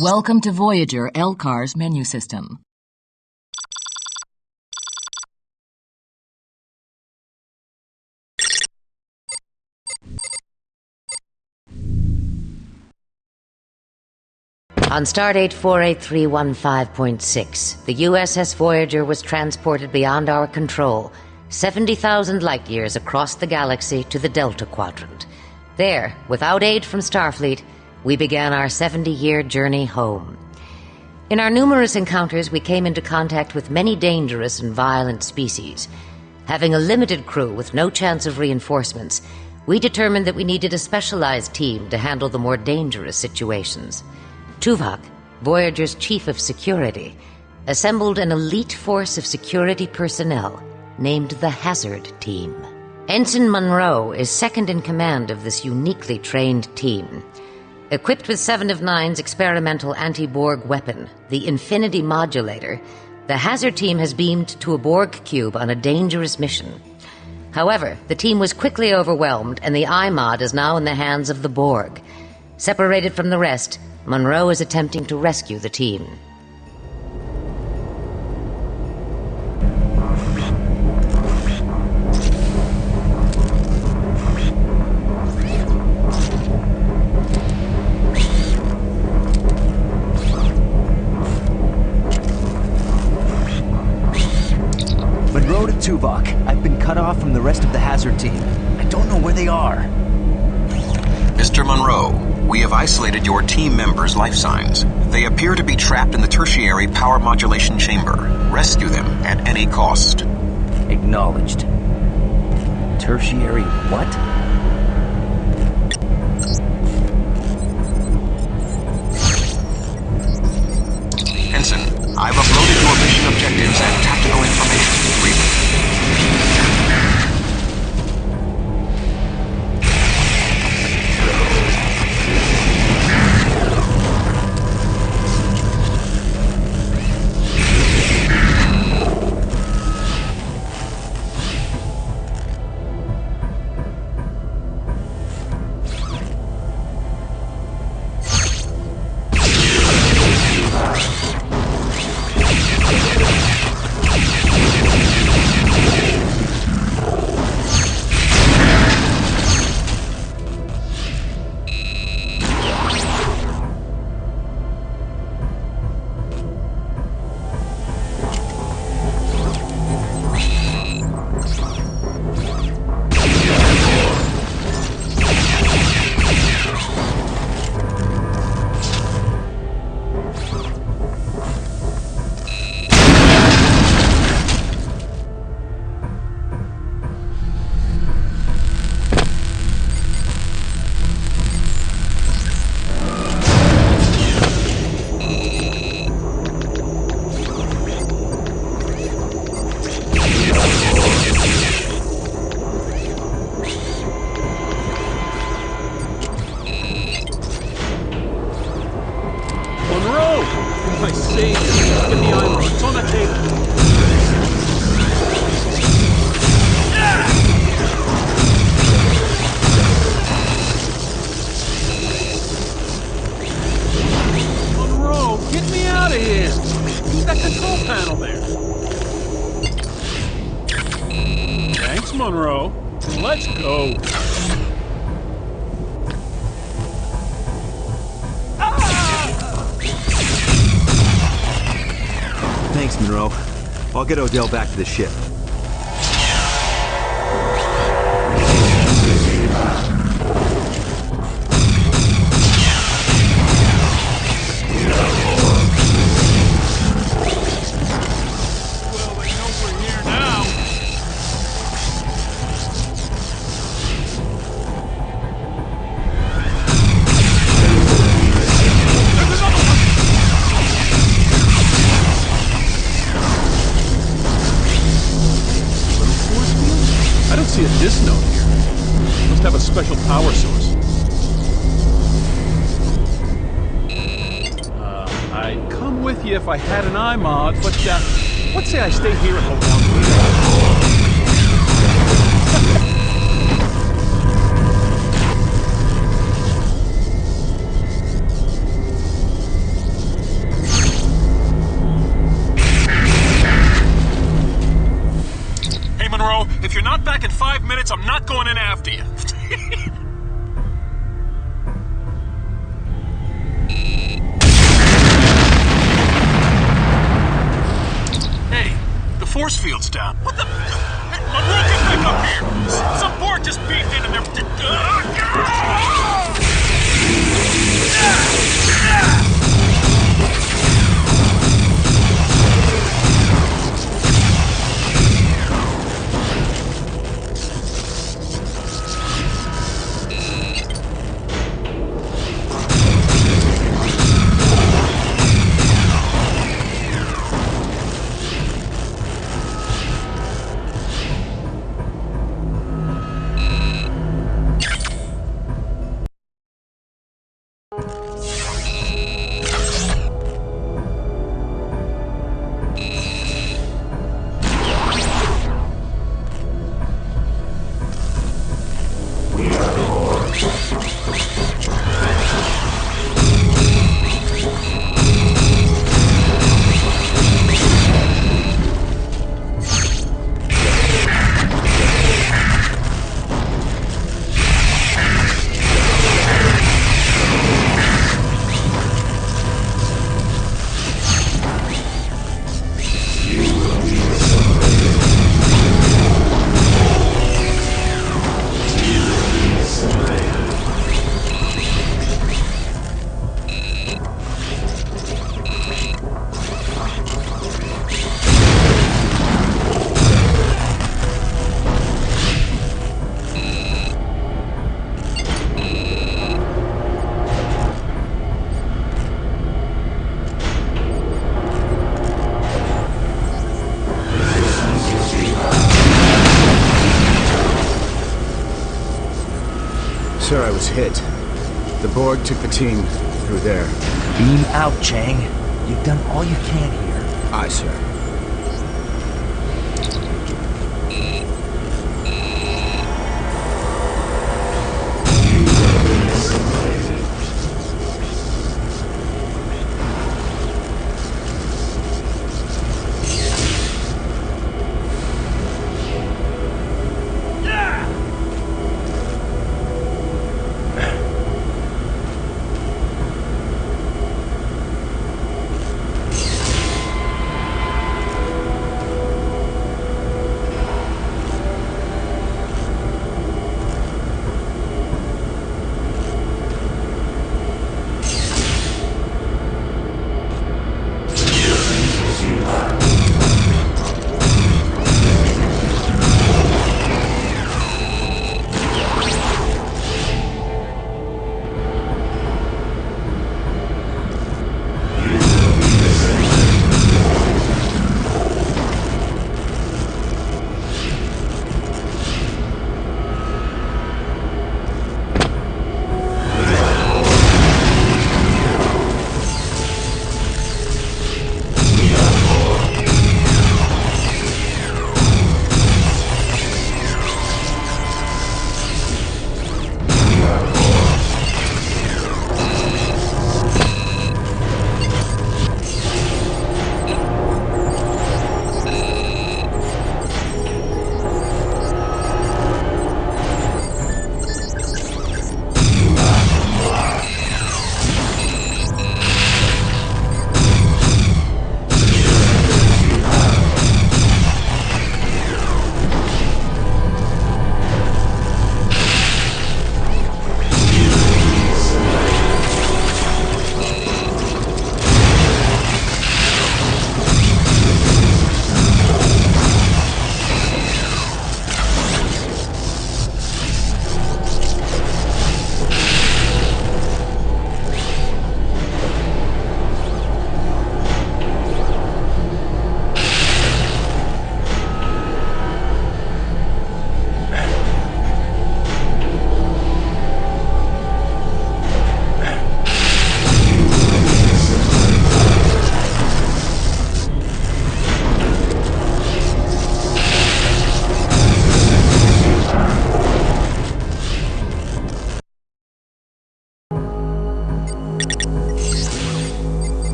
Welcome to Voyager LCAR's menu system. On stardate 48315.6, the USS Voyager was transported beyond our control, 70,000 light-years across the galaxy to the Delta Quadrant. There, without aid from Starfleet, we began our 70-year journey home. In our numerous encounters, we came into contact with many dangerous and violent species. Having a limited crew with no chance of reinforcements, we determined that we needed a specialized team to handle the more dangerous situations. Tuvok, Voyager's chief of security, assembled an elite force of security personnel named the Hazard Team. Ensign Monroe is second in command of this uniquely trained team. Equipped with 7 of 9's experimental anti-Borg weapon, the Infinity Modulator, the Hazard Team has beamed to a Borg cube on a dangerous mission. However, the team was quickly overwhelmed, and the iMod is now in the hands of the Borg. Separated from the rest, Monroe is attempting to rescue the team. Monroe to Tuvok. I've been cut off from the rest of the Hazard Team. I don't know where they are. Mr. Monroe, we have isolated your team members' life signs. They appear to be trapped in the tertiary power modulation chamber. Rescue them at any cost. Acknowledged. Tertiary what? Ensign, I've uploaded your mission objectives and tactical information. Read them. My savior, get the iron. It's on the table. Monroe, get me out of here. Use that control panel there. Thanks, Monroe. Let's go. Thanks, Monroe. I'll get Odell back to the ship. Well, they know we're here now. There's another one! I don't see a disk node here. Must have a special power source. I'd come with you if I had an iMod, but let's say I stay here and hold down the not back in 5 minutes, I'm not going in after you. Hey, the force field's down. What the... Monroe, get back up here! Some Borg just beamed in and they're... Sir, I was hit. The Borg took the team through there. Beam out, Chang. You've done all you can here. Aye, sir.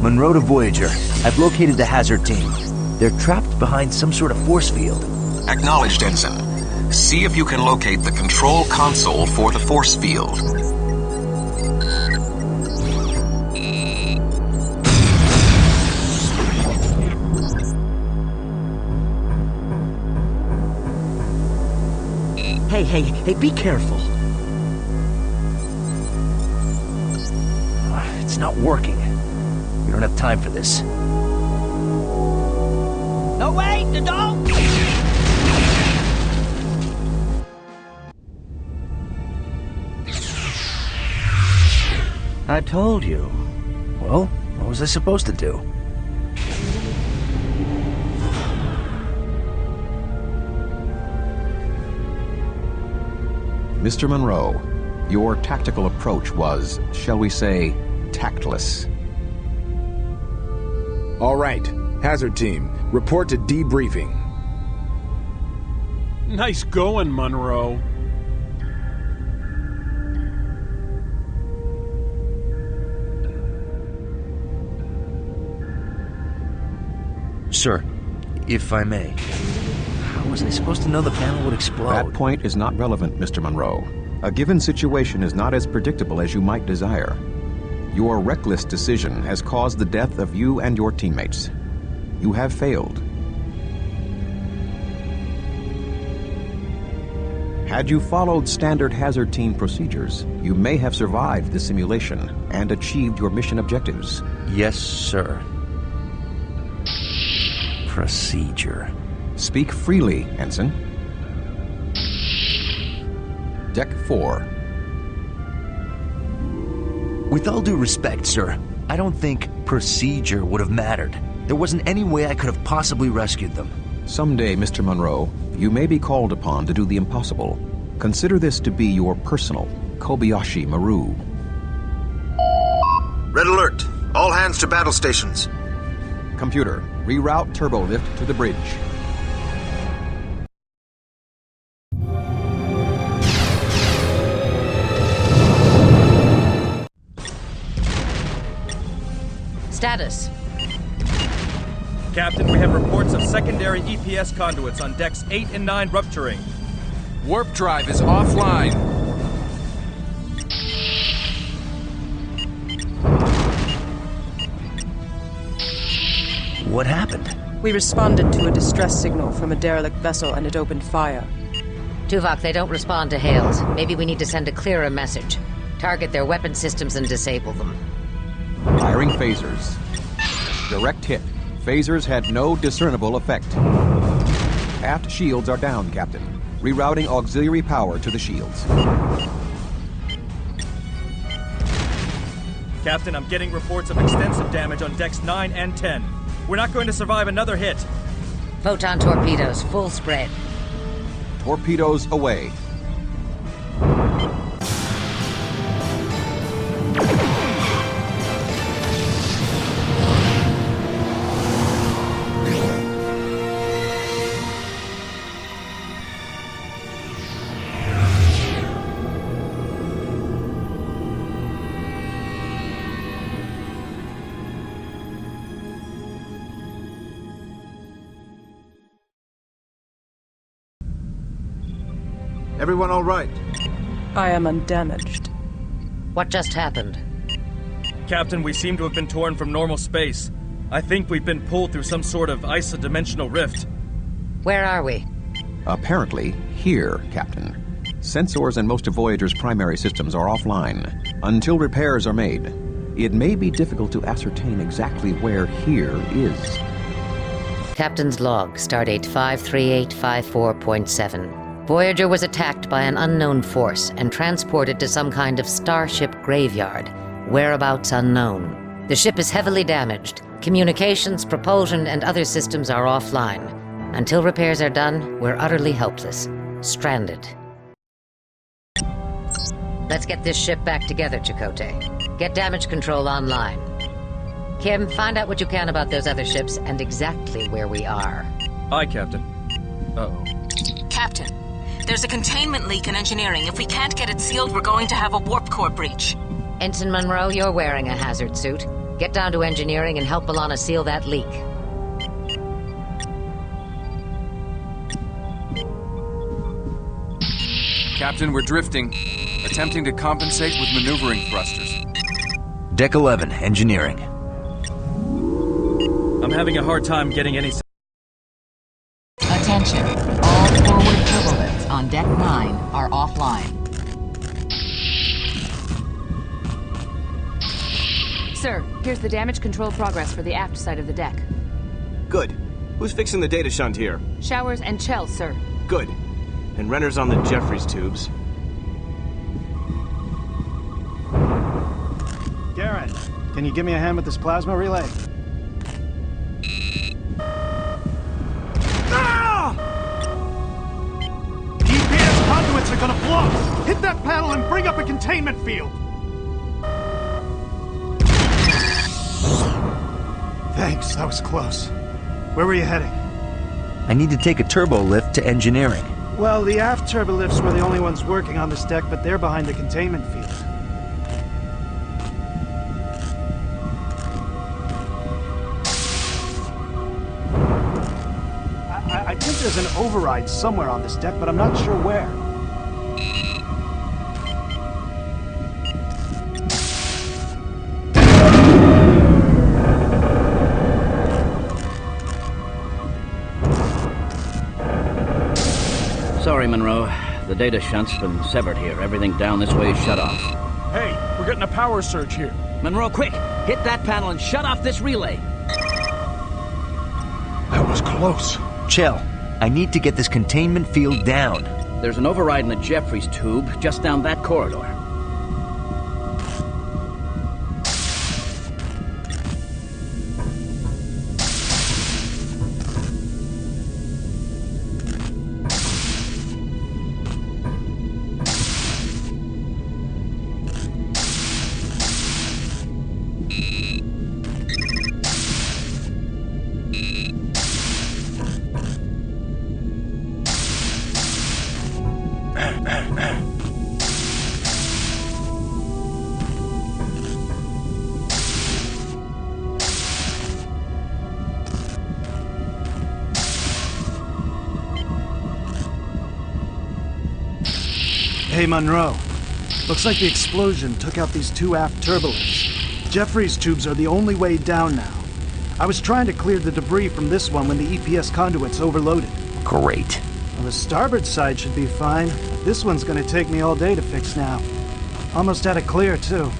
Monroe to Voyager. I've located the hazard team. They're trapped behind some sort of force field. Acknowledged, Ensign. See if you can locate the control console for the force field. Hey, be careful. It's not working. We don't have time for this. No, wait! The dog! I told you. Well, what was I supposed to do? Mr. Monroe, your tactical approach was, shall we say, tactless. All right. Hazard team, report to debriefing. Nice going, Monroe. Sir, if I may. How was I supposed to know the panel would explode? That point is not relevant, Mr. Monroe. A given situation is not as predictable as you might desire. Your reckless decision has caused the death of you and your teammates. You have failed. Had you followed standard hazard team procedures, you may have survived the simulation and achieved your mission objectives. Yes, sir. Procedure. Speak freely, Ensign. Deck 4. With all due respect, sir, I don't think procedure would have mattered. There wasn't any way I could have possibly rescued them. Someday, Mr. Monroe, you may be called upon to do the impossible. Consider this to be your personal Kobayashi Maru. Red alert! All hands to battle stations. Computer, reroute turbolift to the bridge. Status. Captain, we have reports of secondary EPS conduits on decks 8 and 9 rupturing. Warp drive is offline. What happened? We responded to a distress signal from a derelict vessel and it opened fire. Tuvok, they don't respond to hails. Maybe we need to send a clearer message. Target their weapon systems and disable them. Firing phasers. Direct hit. Phasers had no discernible effect. Aft shields are down, Captain. Rerouting auxiliary power to the shields. Captain, I'm getting reports of extensive damage on decks 9 and 10. We're not going to survive another hit. Photon torpedoes, full spread. Torpedoes away. Everyone all right? I am undamaged. What just happened? Captain, we seem to have been torn from normal space. I think we've been pulled through some sort of isodimensional rift. Where are we? Apparently, here, Captain. Sensors and most of Voyager's primary systems are offline. Until repairs are made, it may be difficult to ascertain exactly where here is. Captain's log, stardate 53854.7. Voyager was attacked by an unknown force and transported to some kind of starship graveyard, whereabouts unknown. The ship is heavily damaged. Communications, propulsion, and other systems are offline. Until repairs are done, we're utterly helpless. Stranded. Let's get this ship back together, Chakotay. Get damage control online. Kim, find out what you can about those other ships and exactly where we are. Aye, Captain. Uh-oh. Captain, there's a containment leak in engineering. If we can't get it sealed, we're going to have a warp core breach. Ensign Monroe, you're wearing a hazard suit. Get down to engineering and help B'Elanna seal that leak. Captain, we're drifting. Attempting to compensate with maneuvering thrusters. Deck 11, engineering. I'm having a hard time getting any... Attention. All forward turbolifts on Deck 9 are offline. Sir, here's the damage control progress for the aft side of the deck. Good. Who's fixing the data shunt here? Showers and Chell, sir. Good. And Renner's on the Jeffries tubes. Garrett, can you give me a hand with this plasma relay? Ah! EPS conduits are gonna blow! Hit that panel and bring up a containment field! Thanks, that was close. Where were you heading? I need to take a turbo lift to engineering. Well, the aft turbolifts were the only ones working on this deck, but they're behind the containment field. I think there's an override somewhere on this deck, but I'm not sure where. Sorry, Monroe. The data shunt's been severed here. Everything down this way is shut off. Hey, we're getting a power surge here. Monroe, quick! Hit that panel and shut off this relay! That was close. Chell, I need to get this containment field down. There's an override in the Jeffries tube just down that corridor. Hey, Monroe. Looks like the explosion took out these two aft turbolifts. Jeffries tubes are the only way down now. I was trying to clear the debris from this one when the EPS conduit's overloaded. Great. Well, the starboard side should be fine. This one's gonna take me all day to fix now. Almost had it clear, too.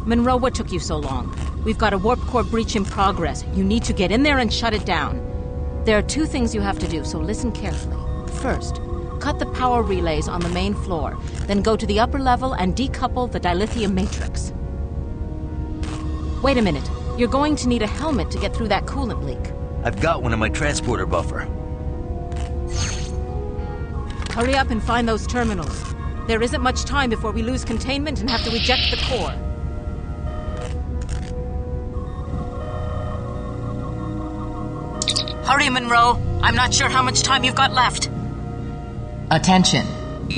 Monroe, what took you so long? We've got a warp core breach in progress. You need to get in there and shut it down. There are two things you have to do, so listen carefully. First, cut the power relays on the main floor, then go to the upper level and decouple the dilithium matrix. Wait a minute. You're going to need a helmet to get through that coolant leak. I've got one in my transporter buffer. Hurry up and find those terminals. There isn't much time before we lose containment and have to eject the core. Hurry, Monroe. I'm not sure how much time you've got left. Attention.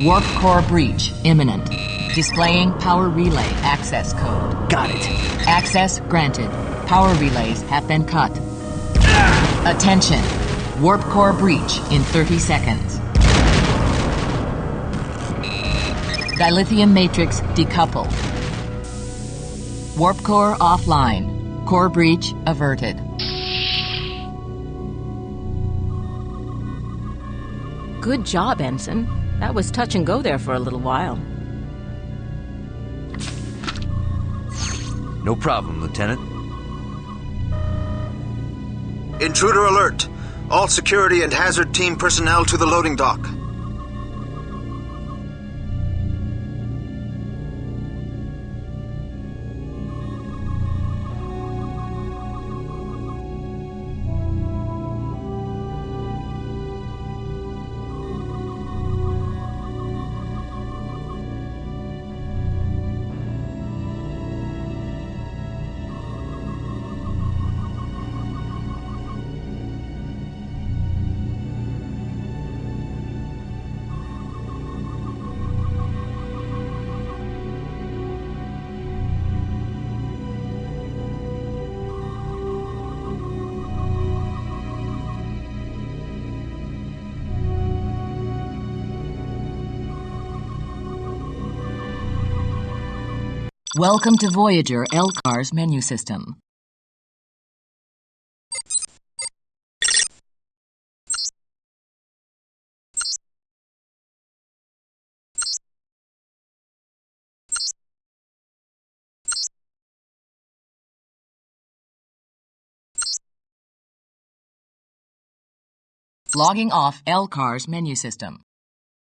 Warp core breach imminent. Displaying power relay access code. Got it. Access granted. Power relays have been cut. Attention. Warp core breach in 30 seconds. Dilithium matrix decoupled. Warp core offline. Core breach averted. Good job, Ensign. That was touch and go there for a little while. No problem, Lieutenant. Intruder alert! All security and hazard team personnel to the loading dock. Welcome to Voyager LCAR's menu system. Logging off LCAR's menu system.